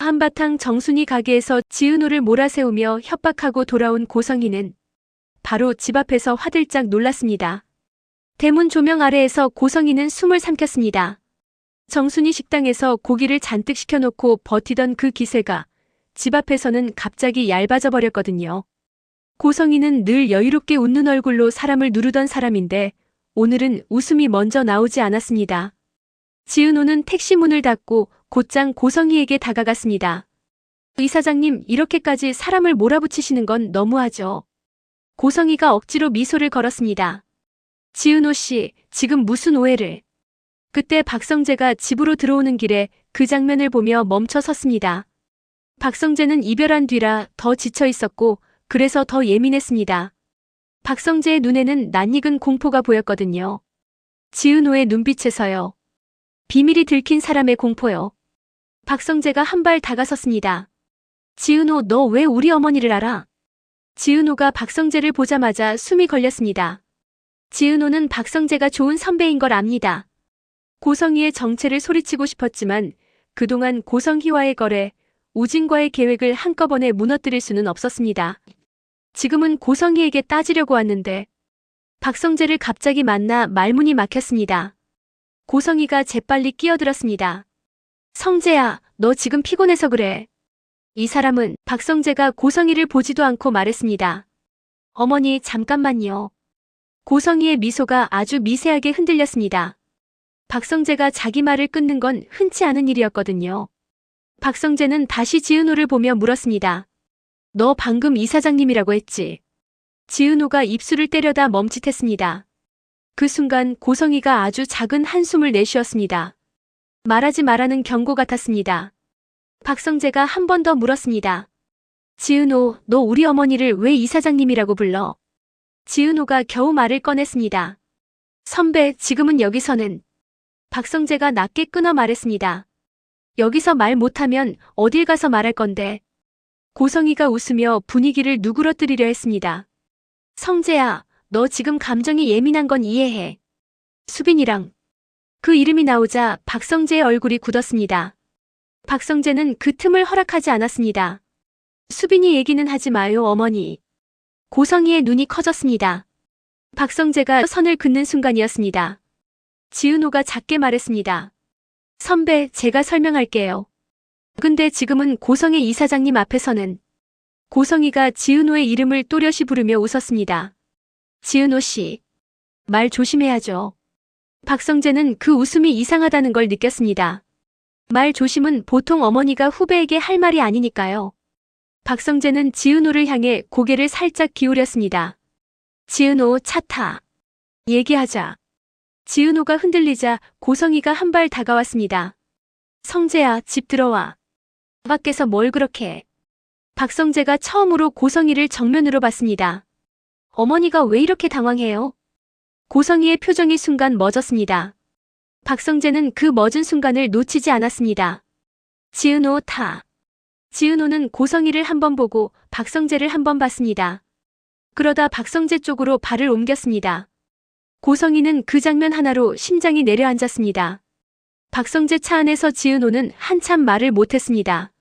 한바탕 정순이 가게에서 지은호를 몰아세우며 협박하고 돌아온 고성희는 바로 집 앞에서 화들짝 놀랐습니다. 대문 조명 아래에서 고성희는 숨을 삼켰습니다. 정순이 식당에서 고기를 잔뜩 시켜놓고 버티던 그 기세가 집 앞에서는 갑자기 얇아져 버렸거든요. 고성희는 늘 여유롭게 웃는 얼굴로 사람을 누르던 사람인데 오늘은 웃음이 먼저 나오지 않았습니다. 지은호는 택시 문을 닫고 곧장 고성희에게 다가갔습니다. 이사장님, 이렇게까지 사람을 몰아붙이시는 건 너무하죠. 고성희가 억지로 미소를 걸었습니다. 지은호 씨, 지금 무슨 오해를. 그때 박성재가 집으로 들어오는 길에 그 장면을 보며 멈춰 섰습니다. 박성재는 이별한 뒤라 더 지쳐 있었고 그래서 더 예민했습니다. 박성재의 눈에는 낯익은 공포가 보였거든요. 지은호의 눈빛에서요. 비밀이 들킨 사람의 공포요. 박성재가 한 발 다가섰습니다. 지은호, 너 왜 우리 어머니를 알아? 지은호가 박성재를 보자마자 숨이 걸렸습니다. 지은호는 박성재가 좋은 선배인 걸 압니다. 고성희의 정체를 소리치고 싶었지만 그동안 고성희와의 거래, 우진과의 계획을 한꺼번에 무너뜨릴 수는 없었습니다. 지금은 고성희에게 따지려고 왔는데 박성재를 갑자기 만나 말문이 막혔습니다. 고성희가 재빨리 끼어들었습니다. 성재야, 너 지금 피곤해서 그래. 이 사람은 박성재가 고성희를 보지도 않고 말했습니다. 어머니, 잠깐만요. 고성희의 미소가 아주 미세하게 흔들렸습니다. 박성재가 자기 말을 끊는 건 흔치 않은 일이었거든요. 박성재는 다시 지은호를 보며 물었습니다. 너 방금 이사장님이라고 했지? 지은호가 입술을 때려다 멈칫했습니다. 그 순간 고성희가 아주 작은 한숨을 내쉬었습니다. 말하지 말라는 경고 같았습니다. 박성재가 한 번 더 물었습니다. 지은호, 너 우리 어머니를 왜 이사장님이라고 불러? 지은호가 겨우 말을 꺼냈습니다. 선배, 지금은 여기서는. 박성재가 낮게 끊어 말했습니다. 여기서 말 못하면 어딜 가서 말할 건데. 고성희가 웃으며 분위기를 누그러뜨리려 했습니다. 성재야, 너 지금 감정이 예민한 건 이해해. 수빈이랑. 그 이름이 나오자 박성재의 얼굴이 굳었습니다. 박성재는 그 틈을 허락하지 않았습니다. 수빈이 얘기는 하지 마요, 어머니. 고성희의 눈이 커졌습니다. 박성재가 선을 긋는 순간이었습니다. 지은호가 작게 말했습니다. 선배, 제가 설명할게요. 근데 지금은 고성의 이사장님 앞에서는. 고성희가 지은호의 이름을 또렷이 부르며 웃었습니다. 지은호 씨. 말 조심해야죠. 박성재는 그 웃음이 이상하다는 걸 느꼈습니다. 말 조심은 보통 어머니가 후배에게 할 말이 아니니까요. 박성재는 지은호를 향해 고개를 살짝 기울였습니다. 지은호, 차 타. 얘기하자. 지은호가 흔들리자 고성희가 한 발 다가왔습니다. 성재야, 집 들어와. 밖에서 뭘 그렇게 해. 박성재가 처음으로 고성희를 정면으로 봤습니다. 어머니가 왜 이렇게 당황해요? 고성희의 표정이 순간 멎었습니다. 박성재는 그 멎은 순간을 놓치지 않았습니다. 지은호, 타. 지은호는 고성희를 한 번 보고 박성재를 한 번 봤습니다. 그러다 박성재 쪽으로 발을 옮겼습니다. 고성희는 그 장면 하나로 심장이 내려앉았습니다. 박성재 차 안에서 지은호는 한참 말을 못했습니다.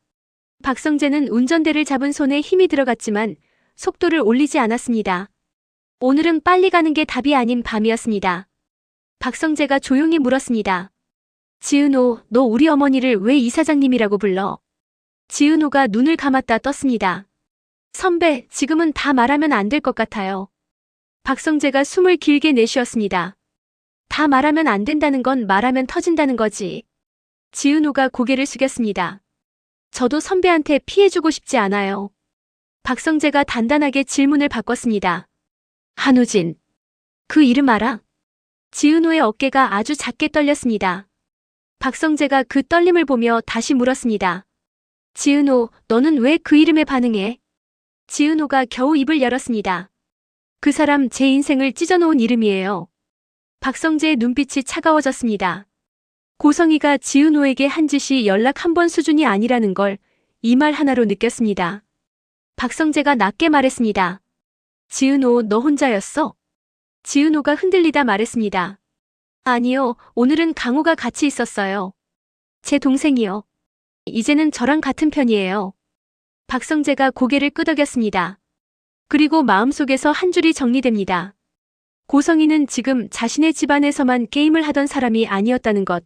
박성재는 운전대를 잡은 손에 힘이 들어갔지만 속도를 올리지 않았습니다. 오늘은 빨리 가는 게 답이 아닌 밤이었습니다. 박성재가 조용히 물었습니다. 지은호, 너 우리 어머니를 왜 이사장님이라고 불러? 지은호가 눈을 감았다 떴습니다. 선배, 지금은 다 말하면 안 될 것 같아요. 박성재가 숨을 길게 내쉬었습니다. 다 말하면 안 된다는 건 말하면 터진다는 거지. 지은호가 고개를 숙였습니다. 저도 선배한테 피해주고 싶지 않아요. 박성재가 단단하게 질문을 바꿨습니다. 한우진. 그 이름 알아? 지은호의 어깨가 아주 작게 떨렸습니다. 박성재가 그 떨림을 보며 다시 물었습니다. 지은호, 너는 왜 그 이름에 반응해? 지은호가 겨우 입을 열었습니다. 그 사람 제 인생을 찢어놓은 이름이에요. 박성재의 눈빛이 차가워졌습니다. 고성희가 지은호에게 한 짓이 연락 한 번 수준이 아니라는 걸 이 말 하나로 느꼈습니다. 박성재가 낮게 말했습니다. 지은호, 너 혼자였어? 지은호가 흔들리다 말했습니다. 아니요, 오늘은 강호가 같이 있었어요. 제 동생이요. 이제는 저랑 같은 편이에요. 박성재가 고개를 끄덕였습니다. 그리고 마음속에서 한 줄이 정리됩니다. 고성희는 지금 자신의 집안에서만 게임을 하던 사람이 아니었다는 것.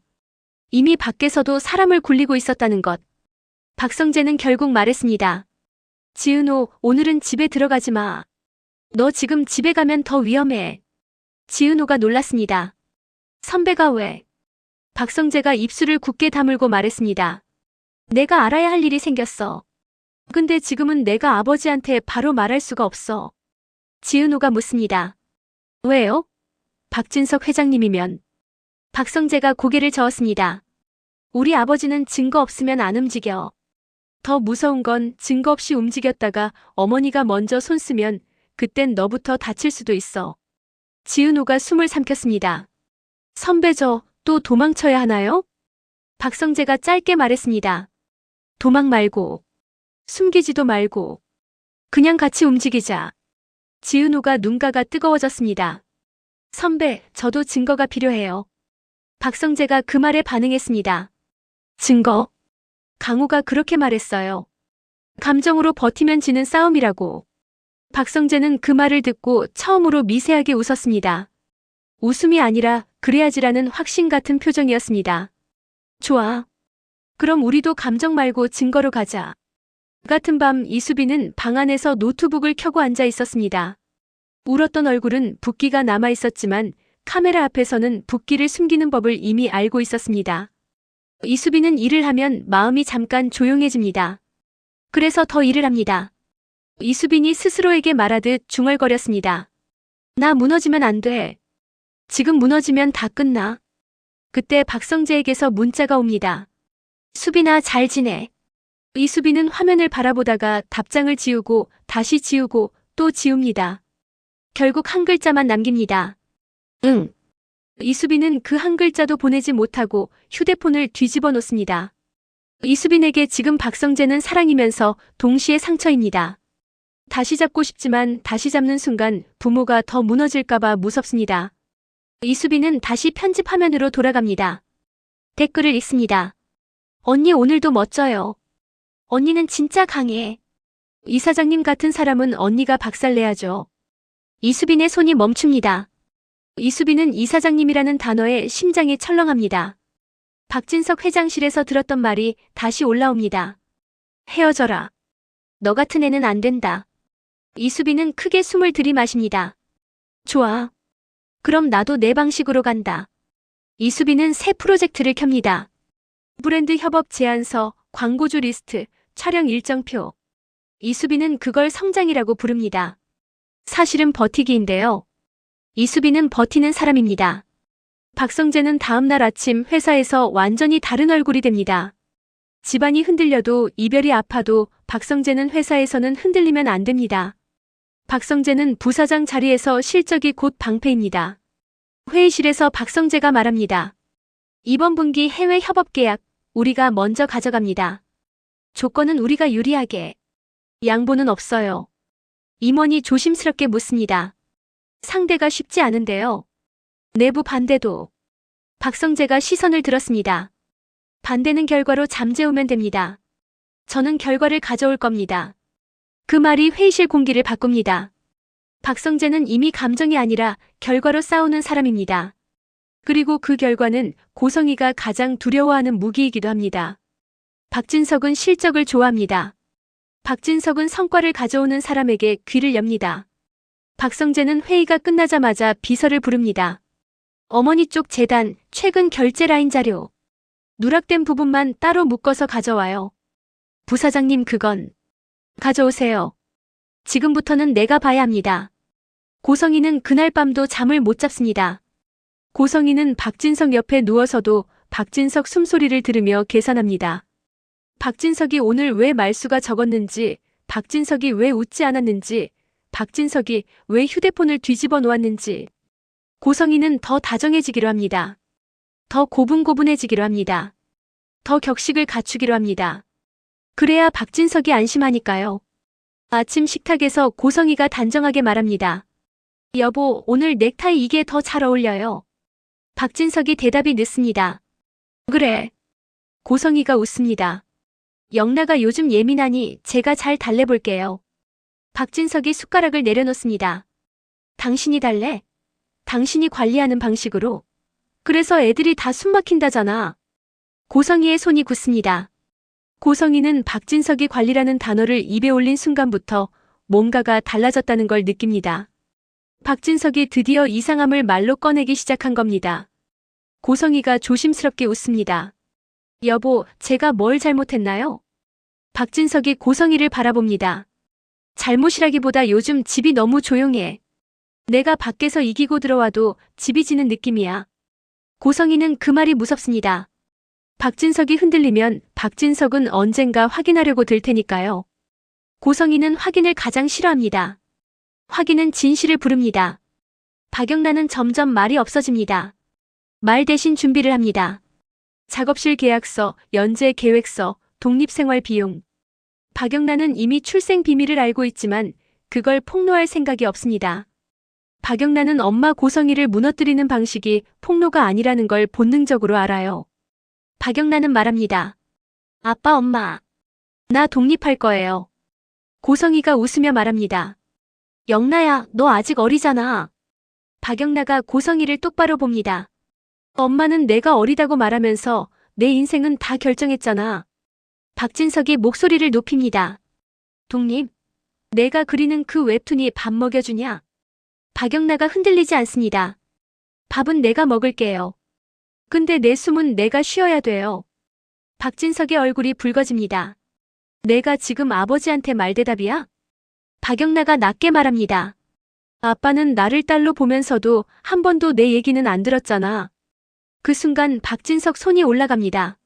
이미 밖에서도 사람을 굴리고 있었다는 것. 박성재는 결국 말했습니다. 지은호, 오늘은 집에 들어가지 마. 너 지금 집에 가면 더 위험해. 지은호가 놀랐습니다. 선배가 왜? 박성재가 입술을 굳게 다물고 말했습니다. 내가 알아야 할 일이 생겼어. 근데 지금은 내가 아버지한테 바로 말할 수가 없어. 지은호가 묻습니다. 왜요? 박진석 회장님이면. 박성재가 고개를 저었습니다. 우리 아버지는 증거 없으면 안 움직여. 더 무서운 건 증거 없이 움직였다가 어머니가 먼저 손 쓰면 그땐 너부터 다칠 수도 있어. 지은호가 숨을 삼켰습니다. 선배 저 또 도망쳐야 하나요? 박성재가 짧게 말했습니다. 도망 말고, 숨기지도 말고, 그냥 같이 움직이자. 지은호가 눈가가 뜨거워졌습니다. 선배, 저도 증거가 필요해요. 박성재가 그 말에 반응했습니다. 증거? 강호가 그렇게 말했어요. 감정으로 버티면 지는 싸움이라고. 박성재는 그 말을 듣고 처음으로 미세하게 웃었습니다. 웃음이 아니라 그래야지라는 확신 같은 표정이었습니다. 좋아. 그럼 우리도 감정 말고 증거로 가자. 같은 밤 이수빈은 방 안에서 노트북을 켜고 앉아 있었습니다. 울었던 얼굴은 붓기가 남아 있었지만 카메라 앞에서는 붓기를 숨기는 법을 이미 알고 있었습니다. 이수빈은 일을 하면 마음이 잠깐 조용해집니다. 그래서 더 일을 합니다. 이수빈이 스스로에게 말하듯 중얼거렸습니다. 나 무너지면 안 돼. 지금 무너지면 다 끝나. 그때 박성재에게서 문자가 옵니다. 수빈아 잘 지내. 이수빈은 화면을 바라보다가 답장을 지우고 다시 지우고 또 지웁니다. 결국 한 글자만 남깁니다. 응. 이수빈은 그 한 글자도 보내지 못하고 휴대폰을 뒤집어 놓습니다. 이수빈에게 지금 박성재는 사랑이면서 동시에 상처입니다. 다시 잡고 싶지만 다시 잡는 순간 부모가 더 무너질까봐 무섭습니다. 이수빈은 다시 편집 화면으로 돌아갑니다. 댓글을 읽습니다. 언니 오늘도 멋져요. 언니는 진짜 강해. 이사장님 같은 사람은 언니가 박살내야죠. 이수빈의 손이 멈춥니다. 이수빈은 이사장님이라는 단어에 심장이 철렁합니다. 박진석 회장실에서 들었던 말이 다시 올라옵니다. 헤어져라. 너 같은 애는 안 된다. 이수빈은 크게 숨을 들이마십니다. 좋아. 그럼 나도 내 방식으로 간다. 이수빈은 새 프로젝트를 켭니다. 브랜드 협업 제안서, 광고주 리스트, 촬영 일정표. 이수빈은 그걸 성장이라고 부릅니다. 사실은 버티기인데요. 이수빈은 버티는 사람입니다. 박성재는 다음날 아침 회사에서 완전히 다른 얼굴이 됩니다. 집안이 흔들려도 이별이 아파도 박성재는 회사에서는 흔들리면 안 됩니다. 박성재는 부사장 자리에서 실적이 곧 방패입니다. 회의실에서 박성재가 말합니다. 이번 분기 해외 협업 계약 우리가 먼저 가져갑니다. 조건은 우리가 유리하게. 양보는 없어요. 임원이 조심스럽게 묻습니다. 상대가 쉽지 않은데요. 내부 반대도. 박성재가 시선을 들었습니다. 반대는 결과로 잠재우면 됩니다. 저는 결과를 가져올 겁니다. 그 말이 회의실 공기를 바꿉니다. 박성재는 이미 감정이 아니라 결과로 싸우는 사람입니다. 그리고 그 결과는 고성희가 가장 두려워하는 무기이기도 합니다. 박진석은 실적을 좋아합니다. 박진석은 성과를 가져오는 사람에게 귀를 엽니다. 박성재는 회의가 끝나자마자 비서를 부릅니다. 어머니 쪽 재단 최근 결제 라인 자료. 누락된 부분만 따로 묶어서 가져와요. 부사장님 그건 가져오세요. 지금부터는 내가 봐야 합니다. 고성희는 그날 밤도 잠을 못 잡습니다. 고성희는 박진석 옆에 누워서도 박진석 숨소리를 들으며 계산합니다. 박진석이 오늘 왜 말수가 적었는지, 박진석이 왜 웃지 않았는지, 박진석이 왜 휴대폰을 뒤집어 놓았는지. 고성희는 더 다정해지기로 합니다. 더 고분고분해지기로 합니다. 더 격식을 갖추기로 합니다. 그래야 박진석이 안심하니까요. 아침 식탁에서 고성희가 단정하게 말합니다. 여보, 오늘 넥타이 이게 더 잘 어울려요. 박진석이 대답이 늦습니다. 그래. 고성희가 웃습니다. 영나가 요즘 예민하니 제가 잘 달래볼게요. 박진석이 숟가락을 내려놓습니다. 당신이 달래? 당신이 관리하는 방식으로. 그래서 애들이 다 숨막힌다잖아. 고성희의 손이 굳습니다. 고성희는 박진석이 관리라는 단어를 입에 올린 순간부터 뭔가가 달라졌다는 걸 느낍니다. 박진석이 드디어 이상함을 말로 꺼내기 시작한 겁니다. 고성희가 조심스럽게 웃습니다. 여보, 제가 뭘 잘못했나요? 박진석이 고성희를 바라봅니다. 잘못이라기보다 요즘 집이 너무 조용해. 내가 밖에서 이기고 들어와도 집이 지는 느낌이야. 고성희는 그 말이 무섭습니다. 박진석이 흔들리면 박진석은 언젠가 확인하려고 들 테니까요. 고성희는 확인을 가장 싫어합니다. 확인은 진실을 부릅니다. 박영란은 점점 말이 없어집니다. 말 대신 준비를 합니다. 작업실 계약서, 연재 계획서, 독립생활 비용. 박영란은 이미 출생 비밀을 알고 있지만 그걸 폭로할 생각이 없습니다. 박영란은 엄마 고성희를 무너뜨리는 방식이 폭로가 아니라는 걸 본능적으로 알아요. 박영란은 말합니다. 아빠, 엄마. 나 독립할 거예요. 고성희가 웃으며 말합니다. 영나야, 너 아직 어리잖아. 박영나가 고성희를 똑바로 봅니다. 엄마는 내가 어리다고 말하면서 내 인생은 다 결정했잖아. 박진석이 목소리를 높입니다. 독립? 내가 그리는 그 웹툰이 밥 먹여주냐? 박영나가 흔들리지 않습니다. 밥은 내가 먹을게요. 근데 내 숨은 내가 쉬어야 돼요. 박진석의 얼굴이 붉어집니다. 내가 지금 아버지한테 말대답이야? 박영나가 낮게 말합니다. 아빠는 나를 딸로 보면서도 한 번도 내 얘기는 안 들었잖아. 그 순간 박진석 손이 올라갑니다.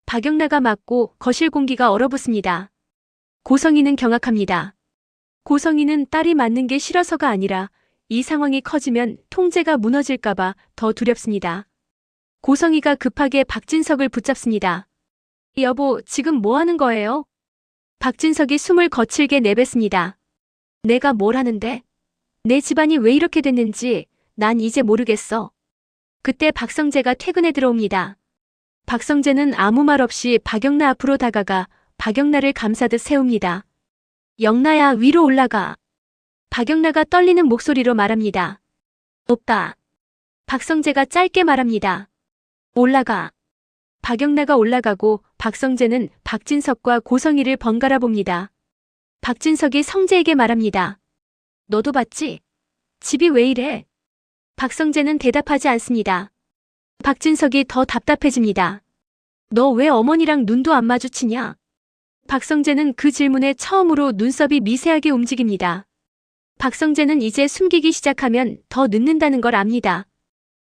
박영나가 맞고 거실 공기가 얼어붙습니다. 고성희는 경악합니다. 고성희는 딸이 맞는 게 싫어서가 아니라 이 상황이 커지면 통제가 무너질까봐 더 두렵습니다. 고성희가 급하게 박진석을 붙잡습니다. 여보, 지금 뭐 하는 거예요? 박진석이 숨을 거칠게 내뱉습니다. 내가 뭘 하는데? 내 집안이 왜 이렇게 됐는지 난 이제 모르겠어. 그때 박성재가 퇴근에 들어옵니다. 박성재는 아무 말 없이 박영나 앞으로 다가가 박영나를 감싸듯 세웁니다. 영나야, 위로 올라가. 박영나가 떨리는 목소리로 말합니다. 오빠. 박성재가 짧게 말합니다. 올라가. 박영나가 올라가고 박성재는 박진석과 고성희를 번갈아 봅니다. 박진석이 성재에게 말합니다. 너도 봤지? 집이 왜 이래? 박성재는 대답하지 않습니다. 박진석이 더 답답해집니다. 너 왜 어머니랑 눈도 안 마주치냐? 박성재는 그 질문에 처음으로 눈썹이 미세하게 움직입니다. 박성재는 이제 숨기기 시작하면 더 늦는다는 걸 압니다.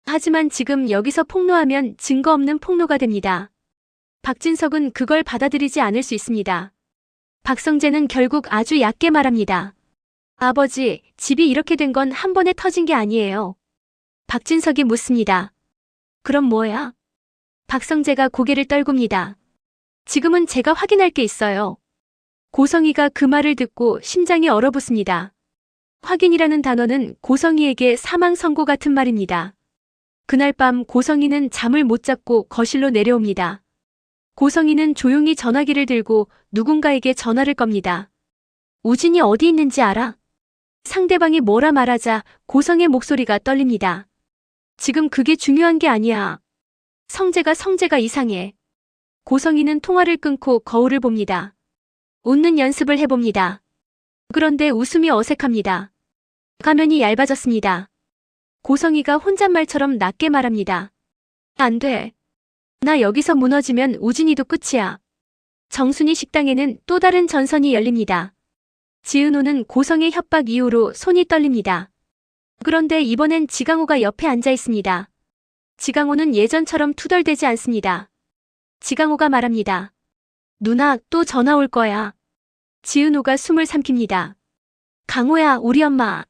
하지만 지금 여기서 폭로하면 증거 없는 폭로가 됩니다. 박진석은 그걸 받아들이지 않을 수 있습니다. 박성재는 결국 아주 얕게 말합니다. 아버지, 집이 이렇게 된 건 한 번에 터진 게 아니에요. 박진석이 묻습니다. 그럼 뭐야? 박성재가 고개를 떨굽니다. 지금은 제가 확인할 게 있어요. 고성희가 그 말을 듣고 심장이 얼어붙습니다. 확인이라는 단어는 고성희에게 사망 선고 같은 말입니다. 그날 밤 고성희는 잠을 못 잡고 거실로 내려옵니다. 고성희는 조용히 전화기를 들고 누군가에게 전화를 겁니다. 우진이 어디 있는지 알아? 상대방이 뭐라 말하자 고성의 목소리가 떨립니다. 지금 그게 중요한 게 아니야. 성재가 이상해. 고성희는 통화를 끊고 거울을 봅니다. 웃는 연습을 해봅니다. 그런데 웃음이 어색합니다. 가면이 얇아졌습니다. 고성희가 혼잣말처럼 낮게 말합니다. 안 돼. 나 여기서 무너지면 우진이도 끝이야. 정순이 식당에는 또 다른 전선이 열립니다. 지은호는 고성의 협박 이후로 손이 떨립니다. 그런데 이번엔 지강호가 옆에 앉아 있습니다. 지강호는 예전처럼 투덜대지 않습니다. 지강호가 말합니다. 누나, 또 전화 올 거야. 지은호가 숨을 삼킵니다. 강호야, 우리 엄마.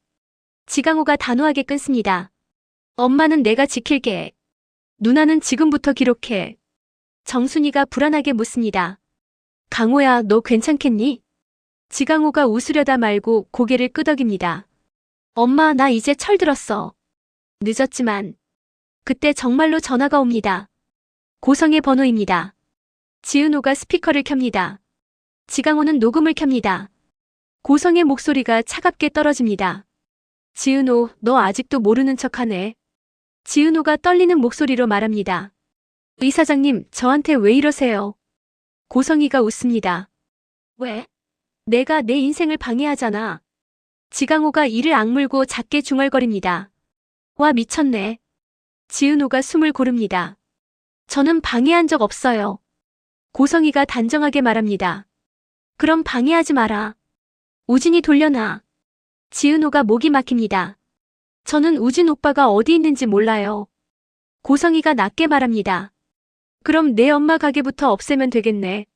지강호가 단호하게 끊습니다. 엄마는 내가 지킬게. 누나는 지금부터 기록해. 정순이가 불안하게 묻습니다. 강호야, 너 괜찮겠니? 지강호가 웃으려다 말고 고개를 끄덕입니다. 엄마, 나 이제 철들었어. 늦었지만. 그때 정말로 전화가 옵니다. 고성의 번호입니다. 지은호가 스피커를 켭니다. 지강호는 녹음을 켭니다. 고성의 목소리가 차갑게 떨어집니다. 지은호, 너 아직도 모르는 척하네. 지은호가 떨리는 목소리로 말합니다. 이사장님, 저한테 왜 이러세요? 고성이가 웃습니다. 왜? 내가 내 인생을 방해하잖아. 지강호가 이를 악물고 작게 중얼거립니다. 와, 미쳤네. 지은호가 숨을 고릅니다. 저는 방해한 적 없어요. 고성이가 단정하게 말합니다. 그럼 방해하지 마라. 우진이 돌려놔. 지은호가 목이 막힙니다. 저는 우진 오빠가 어디 있는지 몰라요. 고성이가 낮게 말합니다. 그럼 내 엄마 가게부터 없애면 되겠네.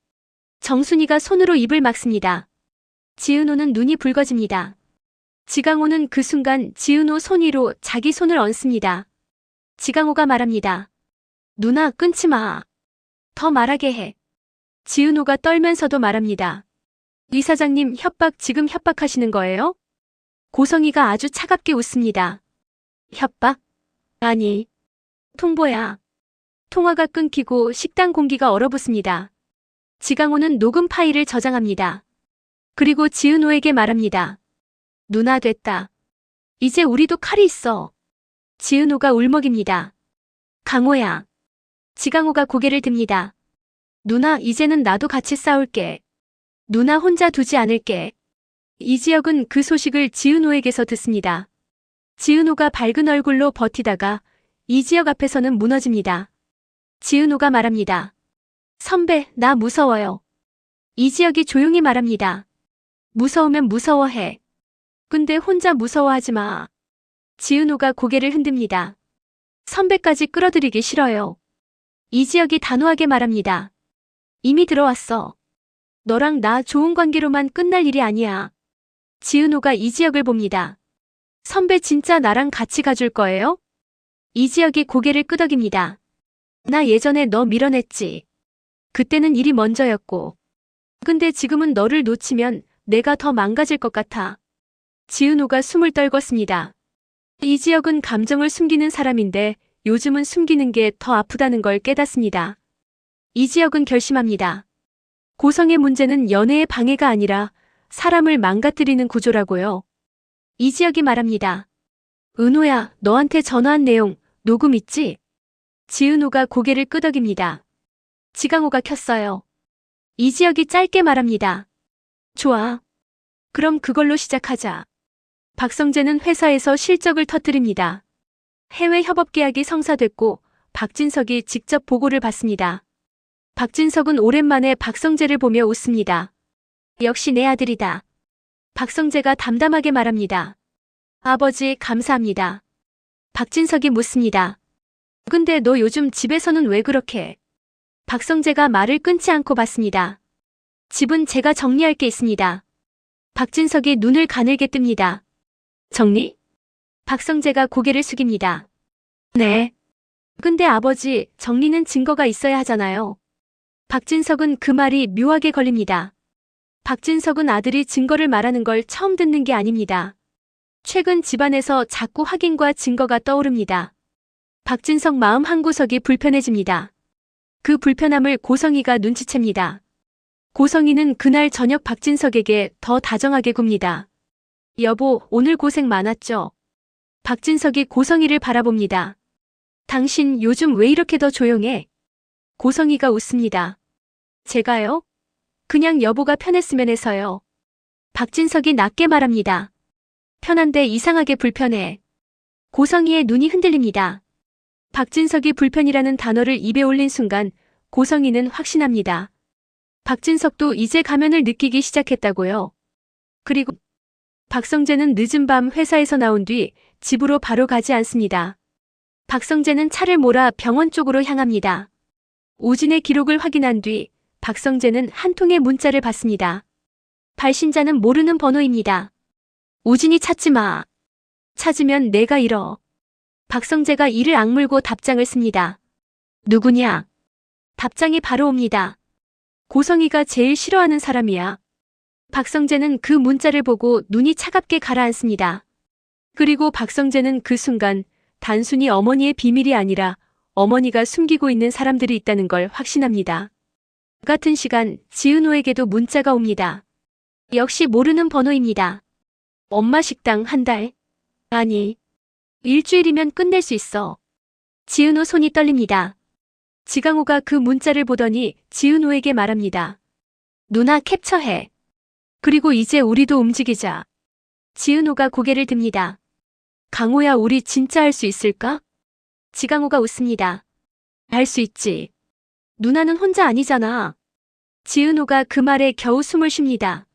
정순이가 손으로 입을 막습니다. 지은호는 눈이 붉어집니다. 지강호는 그 순간 지은호 손 위로 자기 손을 얹습니다. 지강호가 말합니다. 누나, 끊지 마. 더 말하게 해. 지은호가 떨면서도 말합니다. 이사장님, 지금 협박하시는 거예요? 고성이가 아주 차갑게 웃습니다. 협박? 아니. 통보야. 통화가 끊기고 식당 공기가 얼어붙습니다. 지강호는 녹음 파일을 저장합니다. 그리고 지은호에게 말합니다. 누나, 됐다. 이제 우리도 칼이 있어. 지은호가 울먹입니다. 강호야. 지강호가 고개를 듭니다. 누나, 이제는 나도 같이 싸울게. 누나 혼자 두지 않을게. 이지혁은 그 소식을 지은호에게서 듣습니다. 지은호가 밝은 얼굴로 버티다가 이지혁 앞에서는 무너집니다. 지은호가 말합니다. 선배, 나 무서워요. 이지혁이 조용히 말합니다. 무서우면 무서워해. 근데 혼자 무서워하지 마. 지은호가 고개를 흔듭니다. 선배까지 끌어들이기 싫어요. 이지혁이 단호하게 말합니다. 이미 들어왔어. 너랑 나 좋은 관계로만 끝날 일이 아니야. 지은호가 이지혁을 봅니다. 선배 진짜 나랑 같이 가줄 거예요? 이지혁이 고개를 끄덕입니다. 나 예전에 너 밀어냈지. 그때는 일이 먼저였고. 근데 지금은 너를 놓치면 내가 더 망가질 것 같아. 지은호가 숨을 떨궜습니다. 이지혁은 감정을 숨기는 사람인데 요즘은 숨기는 게 더 아프다는 걸 깨닫습니다. 이지혁은 결심합니다. 고성의 문제는 연애의 방해가 아니라 사람을 망가뜨리는 구조라고요. 이지혁이 말합니다. 은호야, 너한테 전화한 내용 녹음 있지? 지은호가 고개를 끄덕입니다. 지강호가 켰어요. 이지혁이 짧게 말합니다. 좋아. 그럼 그걸로 시작하자. 박성재는 회사에서 실적을 터뜨립니다. 해외 협업 계약이 성사됐고 박진석이 직접 보고를 받습니다. 박진석은 오랜만에 박성재를 보며 웃습니다. 역시 내 아들이다. 박성재가 담담하게 말합니다. 아버지, 감사합니다. 박진석이 묻습니다. 근데 너 요즘 집에서는 왜 그렇게? 박성재가 말을 끊지 않고 받습니다. 집은 제가 정리할 게 있습니다. 박진석이 눈을 가늘게 뜹니다. 정리? 박성재가 고개를 숙입니다. 네. 근데 아버지, 정리는 증거가 있어야 하잖아요. 박진석은 그 말이 묘하게 걸립니다. 박진석은 아들이 증거를 말하는 걸 처음 듣는 게 아닙니다. 최근 집안에서 자꾸 확인과 증거가 떠오릅니다. 박진석 마음 한구석이 불편해집니다. 그 불편함을 고성이가 눈치챕니다. 고성이는 그날 저녁 박진석에게 더 다정하게 굽니다. 여보, 오늘 고생 많았죠? 박진석이 고성이를 바라봅니다. 당신 요즘 왜 이렇게 더 조용해? 고성이가 웃습니다. 제가요? 그냥 여보가 편했으면 해서요. 박진석이 낮게 말합니다. 편한데 이상하게 불편해. 고성이의 눈이 흔들립니다. 박진석이 불편이라는 단어를 입에 올린 순간 고성이는 확신합니다. 박진석도 이제 가면을 느끼기 시작했다고요. 그리고 박성재는 늦은 밤 회사에서 나온 뒤 집으로 바로 가지 않습니다. 박성재는 차를 몰아 병원 쪽으로 향합니다. 우진의 기록을 확인한 뒤 박성재는 한 통의 문자를 받습니다. 발신자는 모르는 번호입니다. 우진이 찾지 마. 찾으면 내가 잃어. 박성재가 이를 악물고 답장을 씁니다. 누구냐? 답장이 바로 옵니다. 고성이가 제일 싫어하는 사람이야. 박성재는 그 문자를 보고 눈이 차갑게 가라앉습니다. 그리고 박성재는 그 순간 단순히 어머니의 비밀이 아니라 어머니가 숨기고 있는 사람들이 있다는 걸 확신합니다. 같은 시간 지은호에게도 문자가 옵니다. 역시 모르는 번호입니다. 엄마 식당 한 달? 아니, 일주일이면 끝낼 수 있어. 지은호 손이 떨립니다. 지강호가 그 문자를 보더니 지은호에게 말합니다. 누나 캡처해. 그리고 이제 우리도 움직이자. 지은호가 고개를 듭니다. 강호야, 우리 진짜 할 수 있을까? 지강호가 웃습니다. 할 수 있지. 누나는 혼자 아니잖아. 지은호가 그 말에 겨우 숨을 쉽니다.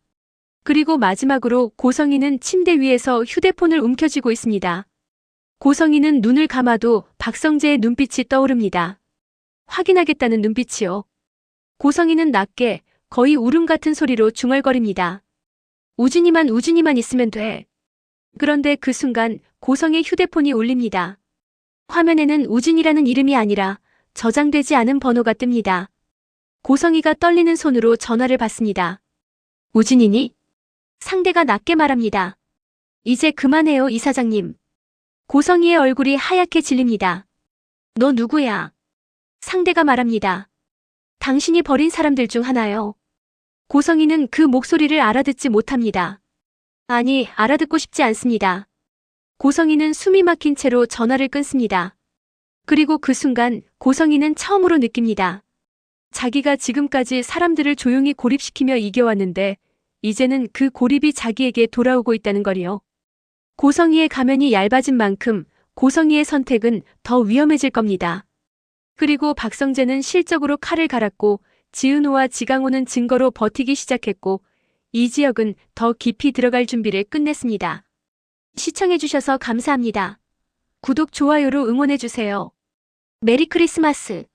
그리고 마지막으로 고성이는 침대 위에서 휴대폰을 움켜쥐고 있습니다. 고성이는 눈을 감아도 박성재의 눈빛이 떠오릅니다. 확인하겠다는 눈빛이요. 고성이는 낮게 거의 울음 같은 소리로 중얼거립니다. 우준이만 있으면 돼. 그런데 그 순간 고성의 휴대폰이 울립니다. 화면에는 우준이라는 이름이 아니라 저장되지 않은 번호가 뜹니다. 고성이가 떨리는 손으로 전화를 받습니다. 우준이니? 상대가 낮게 말합니다. 이제 그만해요, 이사장님. 고성이의 얼굴이 하얗게 질립니다. 너 누구야? 상대가 말합니다. 당신이 버린 사람들 중 하나요. 고성이는 그 목소리를 알아듣지 못합니다. 아니, 알아듣고 싶지 않습니다. 고성이는 숨이 막힌 채로 전화를 끊습니다. 그리고 그 순간 고성이는 처음으로 느낍니다. 자기가 지금까지 사람들을 조용히 고립시키며 이겨왔는데 이제는 그 고립이 자기에게 돌아오고 있다는 거리요. 고성이의 가면이 얇아진 만큼 고성이의 선택은 더 위험해질 겁니다. 그리고 박성재는 실적으로 칼을 갈았고 지은호와 지강호는 증거로 버티기 시작했고 이지혁은 더 깊이 들어갈 준비를 끝냈습니다. 시청해주셔서 감사합니다. 구독, 좋아요로 응원해주세요. 메리 크리스마스.